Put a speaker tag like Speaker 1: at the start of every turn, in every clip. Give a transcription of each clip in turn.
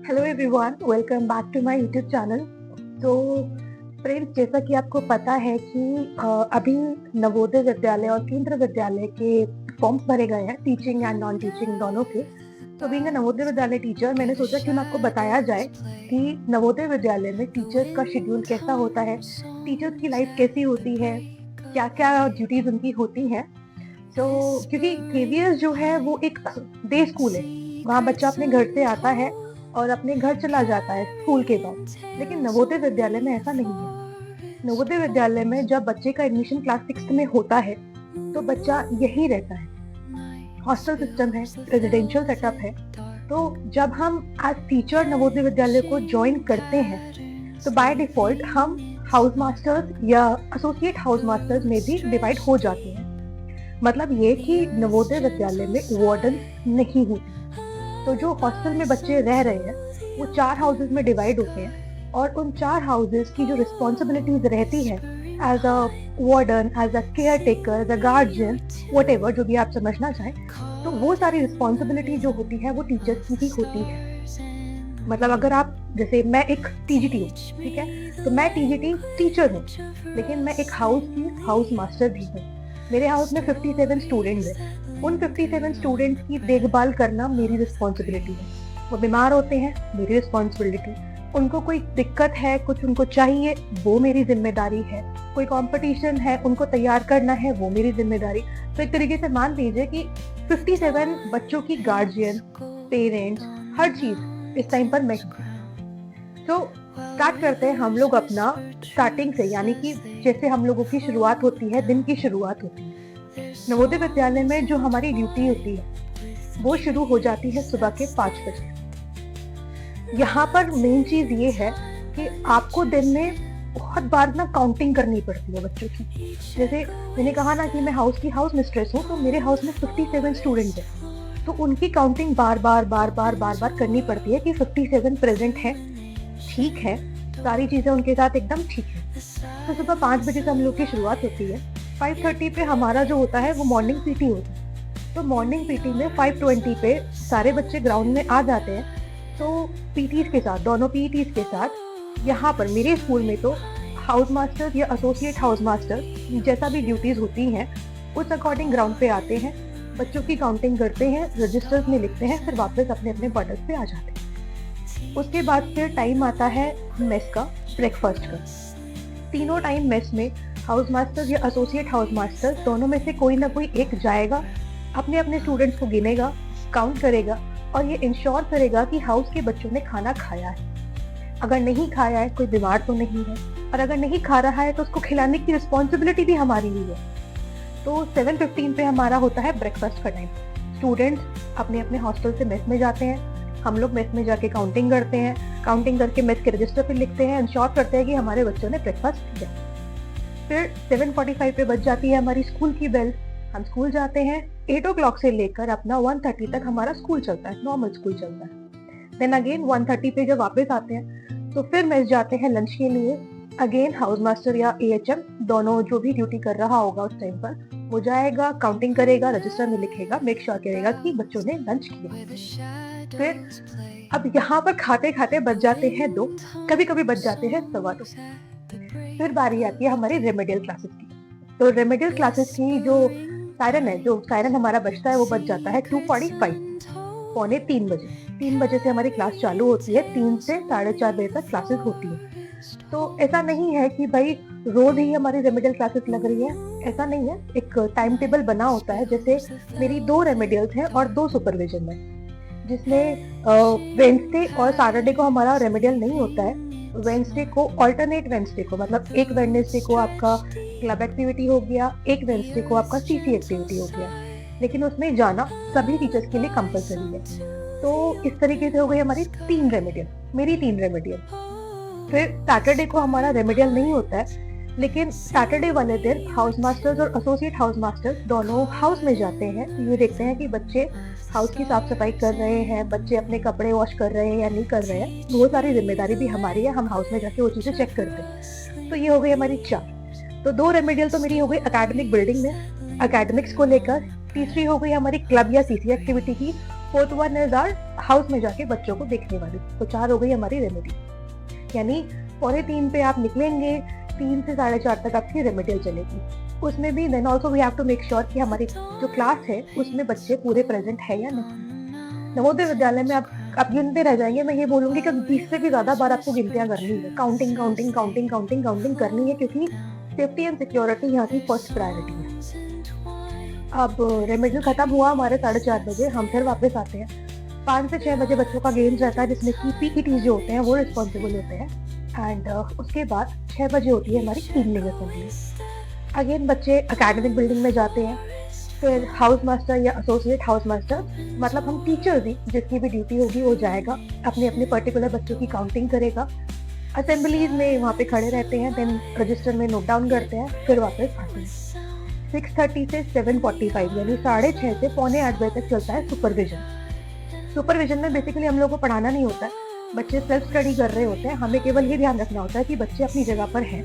Speaker 1: Hello everyone, welcome back to my YouTube channel. तो friends, जैसा कि आपको पता है कि अभी नवोदय विद्यालय और केंद्र विद्यालय के फॉर्म्स भरे गए हैं, टीचिंग एंड नॉन टीचिंग दोनों के। तो being a Navodaya Vidyalaya teacher, मैंने सोचा कि आपको बताया जाए कि नवोदय विद्यालय में टीचर्स का शेड्यूल कैसा होता है, टीचर्स की लाइफ कैसी होती है, क्या-क्या ड्यूटीज उनकी होती हैं। तो क्योंकि केवीएस जो है वो एक डे स्कूल है, वहाँ बच्चा अपने घर से आता है और अपने घर चला जाता है स्कूल के बाद। लेकिन नवोदय विद्यालय में ऐसा नहीं है। नवोदय विद्यालय में जब बच्चे का एडमिशन क्लास 6 में होता है तो बच्चा यहीं रहता है। हॉस्टल सिस्टम है, रेजिडेंशियल सेटअप है। तो जब हम एज टीचर नवोदय विद्यालय को ज्वाइन करते हैं तो बाय डिफॉल्ट हम हाउस मास्टर्स या एसोसिएट हाउस मास्टर्स में भी डिवाइड हो जाते हैं। मतलब ये कि नवोदय विद्यालय में वार्डन नहीं होती। तो जो हॉस्टल में बच्चे रह रहे हैं वो 4 हाउसेज में डिवाइड होते हैं और उन 4 हाउसेज की जो रिस्पॉन्सिबिलिटीज रहती है as a warden, as a caretaker, as a guardian, whatever जो भी आप समझना चाहें, तो वो सारी रिस्पॉन्सिबिलिटी जो होती है वो टीचर्स की ही होती है। मतलब अगर आप, जैसे मैं एक टीजीटी हूँ, ठीक है, तो मैं टीजीटी टीचर हूँ, लेकिन मैं एक हाउस की हाउस मास्टर भी हूँ। मेरे हाउस में 57 स्टूडेंट्स हैं। उन 57 स्टूडेंट्स की देखभाल करना मेरी रिस्पॉन्सिबिलिटी है। वो बीमार होते हैं, मेरी रिस्पॉन्सिबिलिटी। उनको कोई दिक्कत है, कुछ उनको चाहिए, वो मेरी जिम्मेदारी है। कोई कंपटीशन है, उनको तैयार करना है, वो मेरी जिम्मेदारी। तो एक तरीके से मान लीजिए कि 57 बच्चों की गार्जियन, पेरेंट्स, हर चीज इस टाइम पर मैं हूँ। तो स्टार्ट करते हैं हम लोग अपना स्टार्टिंग से, यानी कि जैसे हम लोगों की शुरुआत होती है, दिन की शुरुआत होती है। नवोदय विद्यालय में जो हमारी ड्यूटी होती है वो शुरू हो जाती है सुबह के 5 बजे। यहाँ पर मेन चीज ये है कि आपको दिन में बहुत बार ना काउंटिंग करनी पड़ती है बच्चों की। जैसे मैंने कहा ना कि मैं हाउस की हाउस मिस्ट्रेस हूँ, तो मेरे हाउस में 57 स्टूडेंट है, तो उनकी काउंटिंग बार बार करनी पड़ती है कि 57 प्रेजेंट है, ठीक है, सारी चीजें उनके साथ एकदम ठीक है। तो सुबह 5 बजे से हम लोग की शुरुआत होती है। 5:30 पे हमारा जो होता है वो मॉर्निंग पीटी होता है। तो मॉर्निंग पीटी में 5:20 पे सारे बच्चे ग्राउंड में आ जाते हैं। तो पीटीज के साथ, दोनों पीटीज के साथ, यहाँ पर मेरे स्कूल में तो हाउस मास्टर या एसोसिएट हाउस मास्टर जैसा भी ड्यूटीज होती हैं उस अकॉर्डिंग ग्राउंड पे आते हैं, बच्चों की काउंटिंग करते हैं, रजिस्टर्स में लिखते हैं, फिर वापस अपने अपने क्वार्टर्स पे आ जाते हैं। उसके बाद फिर टाइम आता है मेस का, ब्रेकफास्ट का। तीनों टाइम मेस में हाउस मास्टर या एसोसिएट हाउस मास्टर दोनों में से कोई ना कोई एक जाएगा, अपने अपने स्टूडेंट्स को गिनेगा, काउंट करेगा और ये इंश्योर करेगा कि हाउस के बच्चों ने खाना खाया है। अगर नहीं खाया है, कोई बीमार तो नहीं है, और अगर नहीं खा रहा है तो उसको खिलाने की रिस्पॉन्सिबिलिटी भी हमारी ही है। तो 7:15 पे हमारा होता है ब्रेकफास्ट का टाइम। स्टूडेंट्स अपने अपने हॉस्टल से मेस में जाते हैं, हम लोग मेस में जाके काउंटिंग करते हैं, काउंटिंग करके मेस के रजिस्टर पे लिखते हैं, इंश्योर करते हैं कि हमारे बच्चों ने ब्रेकफास्ट किया। फिर 7:45 पे बज जाती है हमारी स्कूल की बेल, हम स्कूल जाते हैं। 8 o'clock से लेकर अपना 1:30 तक हमारा स्कूल चलता है, नॉर्मल स्कूल चलता है। देन अगेन 1:30 पे जब वापस आते हैं तो फिर मेस जाते हैं लंच के लिए। अगेन हाउस मास्टर या एएचएम दोनों जो भी ड्यूटी कर रहा होगा उस टाइम पर वो जाएगा, काउंटिंग करेगा, रजिस्टर में लिखेगा, मेक श्योर करेगा कि बच्चों ने लंच किया। फिर अब यहाँ पर खाते खाते बज जाते हैं 2, कभी कभी बज जाते हैं 2:15। फिर बारी आती है हमारी रेमेडियल क्लासेस की। तो रेमेडियल क्लासेस की जो सायरन है, जो सायरन हमारा बजता है वो बज जाता है 2:45, पौने 3 बजे। 3 बजे से हमारी क्लास चालू होती है, 3 से 4:30 बजे तक क्लासेस होती है। तो ऐसा नहीं है कि भाई रोज ही हमारी रेमेडियल क्लासेस लग रही है, ऐसा नहीं है। एक टाइम टेबल बना होता है। जैसे मेरी 2 रेमेडियल्स हैं और 2 सुपरविजन है, जिसमें वेंसडे और सैटरडे को हमारा रेमेडियल नहीं होता है। वेंसडे को, ऑल्टरनेट वेंसडे को, मतलब एक वेडनेसडे को आपका क्लब एक्टिविटी हो गया, एक वेंसडे को आपका सीसी एक्टिविटी हो गया, लेकिन उसमें जाना सभी टीचर्स के लिए कंपलसरी है। तो इस तरीके से हो गई हमारी 3 रेमेडियल, मेरी 3 रेमेडियल। फिर सैटरडे को हमारा रेमेडियल नहीं होता है, लेकिन सैटरडे वाले दिन हाउस मास्टर्स और एसोसिएट हाउस मास्टर्स दोनों हाउस में जाते हैं, ये देखते हैं कि बच्चे हाउस की साफ सफाई कर रहे हैं, बच्चे अपने कपड़े वॉश कर रहे हैं या नहीं कर रहे हैं। वो सारी जिम्मेदारी भी हमारी है, हम हाउस में जाके वो चीजें चेक करते हैं। तो ये हो गई हमारी 4। तो 2 रेमेडियल तो मेरी हो गई एकेडमिक बिल्डिंग में, एकेडमिक्स को लेकर। तीसरी हो गई हमारी क्लब या सीसी एक्टिविटी की, fourth one is our house में जाके बच्चों को देखने वाली। तो 4 हो गई हमारी रेमेडी। यानी 2:45 पे आप निकलेंगे, 3 से 4:30 तक आपकी रेमेडियल चलेगी। उसमें भी then also we have to make sure कि हमारी जो क्लास है उसमें बच्चे पूरे प्रेजेंट है या नहीं। नवोदय विद्यालय में आप गिनते रह जाएंगे। मैं ये बोलूंगी कि 20 से भी ज्यादा बार आपको गिनतियां करनी है, काउंटिंग करनी है, क्योंकि सेफ्टी एंड सिक्योरिटी यहाँ की फर्स्ट प्रायोरिटी है। अब रेमेडियल खत्म हुआ हमारे 4:30 बजे, हम फिर वापस आते हैं। 5 से 6 बजे बच्चों का गेम्स रहता है, जिसमें कि पीईटी जो होते हैं वो रिस्पॉन्सिबल होते हैं। एंड उसके बाद 6 बजे होती है हमारी इवनिंग असेंबली। अगेन बच्चे एकेडमिक बिल्डिंग में जाते हैं। फिर हाउस मास्टर या एसोसिएट हाउस मास्टर, मतलब हम टीचर्स ही, जिसकी भी ड्यूटी होगी वो जाएगा, अपने अपने पर्टिकुलर बच्चों की काउंटिंग करेगा। असेंबलीज में वहाँ पे खड़े रहते हैं, देन रजिस्टर में नोट डाउन करते हैं, फिर वापस आते हैं। 6:30 से 7:45 यानी 6:30 से 7:45 बजे तक चलता है सुपरविजन में बेसिकली हम लोग को पढ़ाना नहीं होता है, बच्चे सेल्फ स्टडी कर रहे होते हैं। हमें केवल ये ध्यान रखना होता है कि बच्चे अपनी जगह पर हैं,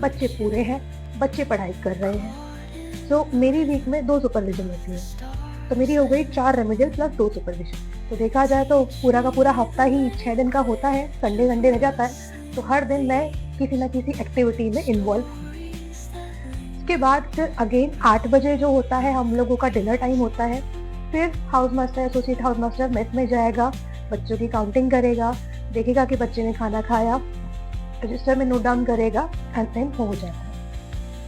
Speaker 1: बच्चे पूरे हैं, बच्चे पढ़ाई कर रहे हैं। तो मेरी वीक में 2 सुपरविजन होती है, तो मेरी हो गई 4 रेमेडियल प्लस 2 सुपरविजन। तो देखा जाए तो पूरा का पूरा हफ्ता ही 6 दिन का होता है, संडे रह जाता है। तो हर दिन मैं किसी न किसी एक्टिविटी में इन्वॉल्व हूँ। उसके बाद फिर अगेन 8 बजे जो होता है हम लोगों का डिनर टाइम होता है। फिर house master, associate house master mess में जाएगा, बच्चों की काउंटिंग करेगा, देखेगा कि बच्चे ने खाना खाया, रजिस्टर में नोट डाउन करेगा एंड देन हो जाता है।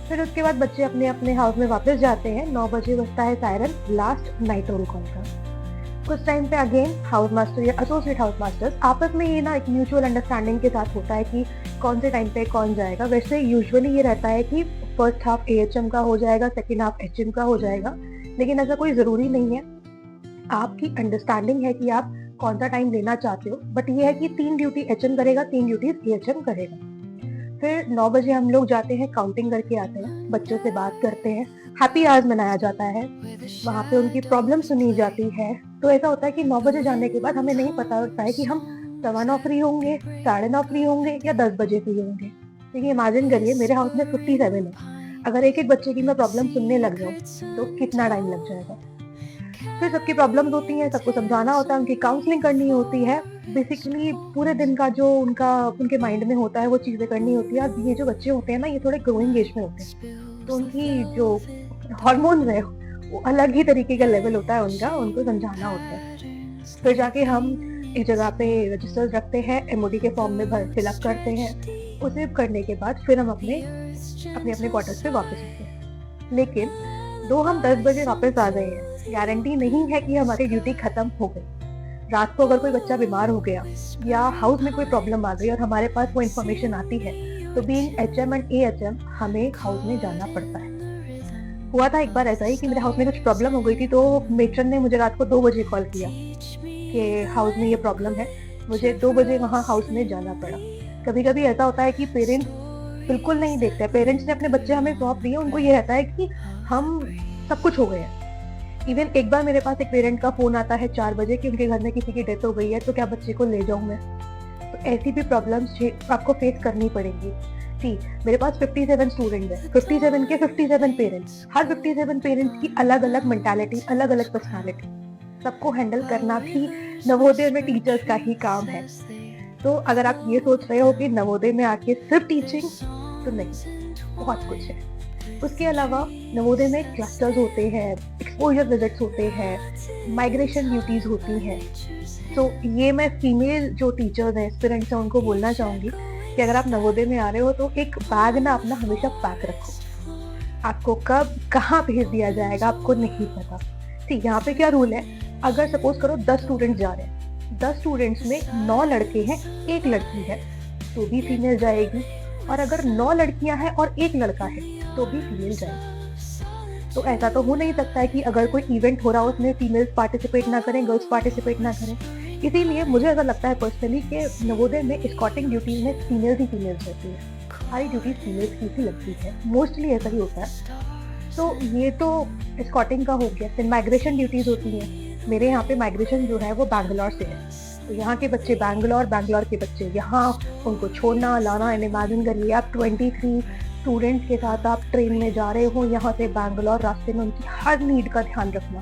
Speaker 1: फिर उसके बाद बच्चे अपने अपने हाउस में वापस जाते हैं। 9 बजे बजता है siren, last night roll call का। उस टाइम पे अगेन हाउस मास्टर या एसोसिएट हाउस मास्टर्स आपस में ये ना एक म्यूचुअल अंडरस्टैंडिंग के साथ होता है कि कौन से टाइम पे कौन जाएगा। वैसे यूजुअली ये रहता है कि फर्स्ट हाफ एएचएम का हो जाएगा, सेकेंड हाफ एचएम का हो जाएगा, लेकिन ऐसा कोई ज़रूरी नहीं है। आपकी अंडरस्टैंडिंग है कि आप कौन सा टाइम लेना चाहते हो, बट ये है कि 3 ड्यूटी एचएम करेगा, 3 ड्यूटीज एएचएम करेगा। फिर 9 बजे हम लोग जाते हैं, काउंटिंग करके आते हैं, बच्चों से बात करते हैं, हैप्पी आवर्स मनाया जाता है, वहाँ पे उनकी प्रॉब्लम सुनी जाती है। तो ऐसा होता है कि 9 बजे जाने के बाद हमें नहीं पता होता है कि हम 9:15 फ्री होंगे, 9:30 फ्री होंगे या 10 बजे फ्री होंगे। देखिए इमेजिन करिए, मेरे हाउस में 57 है, अगर एक एक बच्चे की मैं प्रॉब्लम सुनने लग जाऊँ तो कितना टाइम लग जाएगा। फिर सबकी प्रॉब्लम्स होती हैं, सबको समझाना होता है, उनकी काउंसलिंग करनी होती है। बेसिकली पूरे दिन का जो उनके माइंड में होता है वो चीज़ें करनी होती है। अब ये जो बच्चे होते हैं ना, ये थोड़े ग्रोइंग एज में होते हैं, तो उनकी जो हार्मोन्स है वो अलग ही तरीके का लेवल होता है उनका, उनको समझाना होता है। फिर जाके हम एक जगह पे रजिस्टर्स रखते हैं, एमओडी के फॉर्म में फिलअप करते हैं। उसे करने के बाद फिर हम अपने क्वार्टर्स पे वापस आते हैं। लेकिन दो हम 10 बजे वापस आ गए हैं, गारंटी नहीं है कि हमारी ड्यूटी खत्म हो गई। रात को अगर कोई बच्चा बीमार हो गया या हाउस में कोई प्रॉब्लम आ गई और हमारे पास वो इन्फॉर्मेशन आती है, तो बीइंग एचएम एंड एएचएम हमें हाउस में जाना पड़ता है। हुआ था एक बार ऐसा ही कि मेरे हाउस में कुछ प्रॉब्लम हो गई थी, तो मेट्रन ने मुझे रात को 2 बजे कॉल किया कि हाउस में ये प्रॉब्लम है। मुझे 2 बजे वहाँ हाउस में जाना पड़ा। कभी कभी ऐसा होता है कि पेरेंट्स बिल्कुल नहीं देखते, पेरेंट्स ने अपने बच्चे हमें सौंप दिए, उनको ये रहता है कि हम सब कुछ हो गया। इवन एक बार मेरे पास एक पेरेंट का फोन आता है 4 बजे कि उनके घर में किसी की डेथ हो गई है, तो क्या बच्चे को ले जाऊं मैं। तो ऐसी भी प्रॉब्लम्स आपको फेस करनी पड़ेगी। ठीक, मेरे पास 57 स्टूडेंट्स हैं, 57 के 57 पेरेंट्स, हर 57 पेरेंट्स की अलग अलग मेंटालिटी, अलग अलग पर्सनालिटी, सबको हैंडल करना भी नवोदय में टीचर्स का ही काम है। तो अगर आप ये सोच रहे हो कि नवोदय में आके सिर्फ टीचिंग, तो नहीं, बहुत कुछ है। उसके अलावा नवोदय में क्लस्टर्स होते हैं, एक्सपोजर विजिट्स होते हैं, माइग्रेशन ड्यूटीज होती हैं। तो ये मैं फीमेल जो टीचर्स हैं, एस्पिरेंट्स हैं, उनको बोलना चाहूँगी कि अगर आप नवोदय में आ रहे हो तो एक बैग ना अपना हमेशा पैक रखो। आपको कब कहाँ भेज दिया जाएगा आपको नहीं पता। ठीक, यहाँ पे क्या रूल है, अगर सपोज करो 10 स्टूडेंट्स जा रहे हैं, 10 स्टूडेंट्स में 9 लड़के हैं, 1 लड़की है, तो भी फीमेल जाएगी। और अगर 9 लड़कियां हैं और 1 लड़का है, तो भी फीमेल जाएगी। तो ऐसा तो हो नहीं सकता है कि अगर कोई इवेंट हो रहा हो उसमें फीमेल्स पार्टिसिपेट ना करें, गर्ल्स पार्टिसिपेट ना करें। इसीलिए मुझे ऐसा लगता है पर्सनली कि नवोदय में एस्कॉर्टिंग ड्यूटीज में फीमेल्स ही फीमेल्स रहती है, सारी ड्यूटीज फीमेल्स की ही लगती है, मोस्टली ऐसा ही होता है। तो ये तो एस्कॉर्टिंग का हो गया। फिर माइग्रेशन ड्यूटीज होती हैं। मेरे यहाँ पे माइग्रेशन जो है वो बैंगलोर से है, तो यहाँ के बच्चे बैंगलोर के बच्चे यहाँ, उनको छोड़ना लाना। इमेजिन करिए आप 23 स्टूडेंट्स के साथ आप ट्रेन में जा रहे हो यहाँ से बैंगलोर, रास्ते में उनकी हर नीड का ध्यान रखना,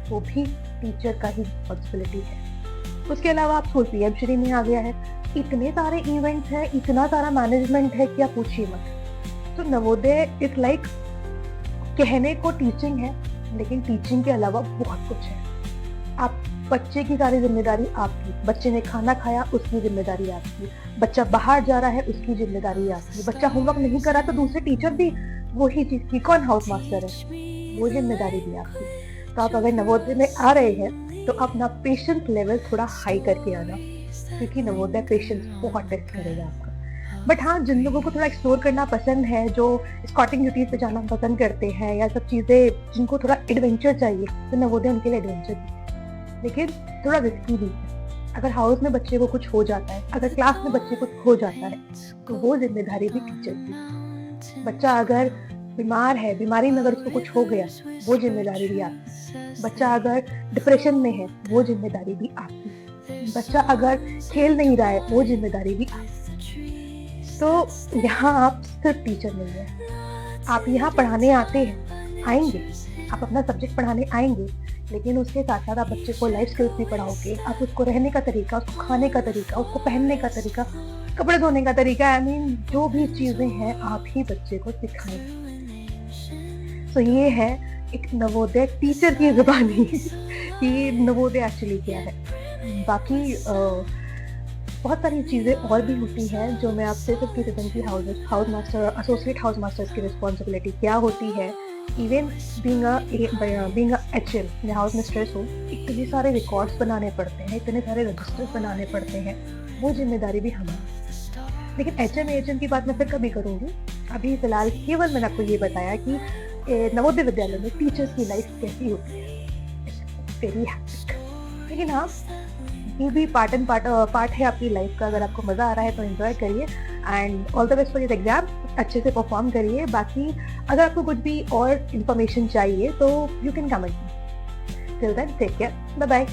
Speaker 1: वो भी टीचर का ही रिस्पॉन्सिबिलिटी है। उसके अलावा आप स्कूल पीएमश्री में आ गया है, इतने सारे इवेंट्स हैं, इतना सारा मैनेजमेंट है कि आप पूछिए मत। तो नवोदय इज लाइक कहने को टीचिंग है, लेकिन टीचिंग के अलावा बहुत कुछ है। आप बच्चे की सारी जिम्मेदारी आपकी, बच्चे ने खाना खाया उसकी जिम्मेदारी आपकी, बच्चा बाहर जा रहा है उसकी जिम्मेदारी आपकी, बच्चा होमवर्क नहीं करा तो दूसरे टीचर भी वही चीज की, कौन हाउस मास्टर है, वो जिम्मेदारी भी आपकी। तो आप अगर नवोदय में आ रहे हैं तो अपना पेशेंस लेवल थोड़ा हाई करके आना, क्योंकि नवोदय पेशेंस बहुत टेस्ट करेगा आपका। बट हाँ, जिन लोगों को थोड़ा एक्सप्लोर करना पसंद है, जो स्कॉटिंग ड्यूटीज पे जाना पसंद करते हैं या सब चीज़ें, जिनको थोड़ा एडवेंचर चाहिए, तो नवोदय उनके लिए एडवेंचर भी है, लेकिन थोड़ा रिस्की भी है। अगर हाउस में बच्चे को कुछ हो जाता है, अगर क्लास में बच्चे को कुछ हो जाता है, तो वो जिम्मेदारी भी टीचर की है। बच्चा अगर बीमार है, बीमारी में अगर उसको कुछ हो गया, वो जिम्मेदारी भी आपकी। बच्चा अगर डिप्रेशन में है, वो जिम्मेदारी भी आपकी। बच्चा अगर खेल नहीं रहा है, वो जिम्मेदारी भी आपकी। तो यहाँ आप सिर्फ टीचर नहीं है, आप यहाँ पढ़ाने आते हैं, आएंगे, आप अपना सब्जेक्ट पढ़ाने आएंगे, लेकिन उसके साथ साथ आप बच्चे को लाइफ स्किल्स भी पढ़ाओगे। आप उसको रहने का तरीका, उसको खाने का तरीका, उसको पहनने का तरीका, कपड़े धोने का तरीका, आई मीन जो भी चीज़ें हैं आप ही बच्चे को सिखाएंगे। तो ये है एक नवोदय टीचर की जुबानी कि नवोदय एक्चुअली क्या है। बाकी बहुत सारी चीज़ें और भी होती हैं जो मैं आपसे सिर्फ किसी की house master, associate house masters की रिस्पॉन्सिबिलिटी क्या होती है। इवन बीइंग अ एचएम, मैं हाउस मिस्ट्रेस हूँ, इतने सारे रिकॉर्ड्स बनाने पड़ते हैं, इतने सारे रजिस्टर्स बनाने पड़ते हैं, वो जिम्मेदारी भी हमारी। लेकिन एचएम की बात मैं फिर कभी करूँगी। अभी फिलहाल केवल मैंने आपको ये बताया कि नवोदय विद्यालय में टीचर्स की लाइफ कैसी होती है, वेरी हैप्टिक। लेकिन हाँ, ये भी पार्ट है आपकी लाइफ का। अगर आपको मज़ा आ रहा है तो एंजॉय करिए and all the best for your exam, अच्छे से परफॉर्म करिए। बाकी अगर आपको कुछ भी और इन्फॉर्मेशन चाहिए तो you can comment me. Till then take care, bye bye.